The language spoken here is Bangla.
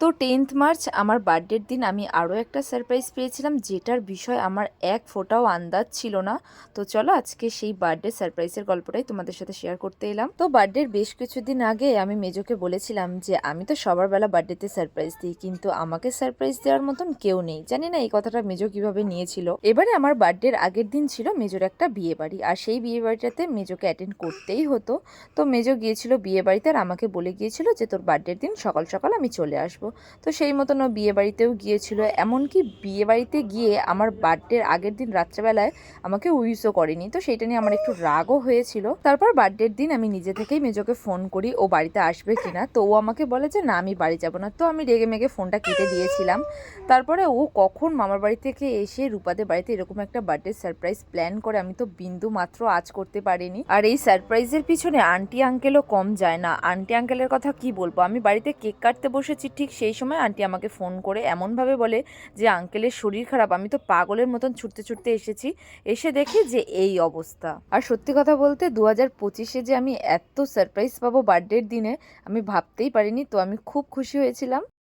তো 10th মার্চ আমার বার্থডের দিন আমি আরও একটা সারপ্রাইজ পেয়েছিলাম, যেটার বিষয় আমার এক ফোঁটাও আন্দাজ ছিল না। তো চলো আজকে সেই বার্থডে সারপ্রাইজের গল্পটাই তোমাদের সাথে শেয়ার করতে এলাম। তো বার্থডের বেশ কিছুদিন আগে আমি মেজোকে বলেছিলাম যে আমি তো সবার বেলা বার্থডেতে সারপ্রাইজ দিই, কিন্তু আমাকে সারপ্রাইজ দেওয়ার মতন কেউ নেই। জানি না এই কথাটা মেজো কিভাবে নিয়েছিল। এবারে আমার বার্থডের আগের দিন ছিল মেজোর একটা বিয়ে বাড়ি, আর সেই বিয়ে বাড়িটাতে মেজোকে অ্যাটেন্ড করতেই হতো। তো মেজো গিয়েছিল বিয়ে বাড়িতে, আর আমাকে বলে গিয়েছিল যে তোর বার্থডের দিন সকাল সকাল আমি চলে আসবো। তো সেই মতন ও বিয়ে বাড়িতেও গিয়েছিল। এমনকি বিয়ে বাড়িতে গিয়ে আমার বার্থডের আগের দিন রাত্রেবেলায় আমাকে উইশও করেনি। তো সেইটা নিয়ে আমার একটু রাগও হয়েছিল। তারপর বার্থডের দিন আমি নিজে থেকেই মেজোকে ফোন করি ও বাড়িতে আসবে কিনা। তো ও আমাকে বলে যে না, আমি বাড়ি যাব না। তো আমি রেগে মেগে ফোনটা কেটে দিয়েছিলাম। তারপরে ও কখন মামার বাড়ি থেকে এসে রূপাদের বাড়িতে এরকম একটা বার্থডে সারপ্রাইজ প্ল্যান করে আমি তো বিন্দু মাত্র আজ করতে পারিনি। আর এই সারপ্রাইজের পিছনে আন্টি আঙ্কেলও কম যায় না। আন্টি আঙ্কেলের কথা কি বলবো, আমি বাড়িতে কেক কাটতে বসেছি, ঠিক সেই সময় আন্টি আমাকে ফোন করে এমনভাবে বলে যে আঙ্কেলের শরীর খারাপ। আমি তো পাগলের মতন ছুটতে ছুটতে এসেছি, এসে দেখি যে এই অবস্থা। আর সত্যি কথা বলতে 2025-এ যে আমি এত সারপ্রাইজ পাবো বার্থডের দিনে আমি ভাবতেই পারিনি। তো আমি খুব খুশি হয়েছিলাম।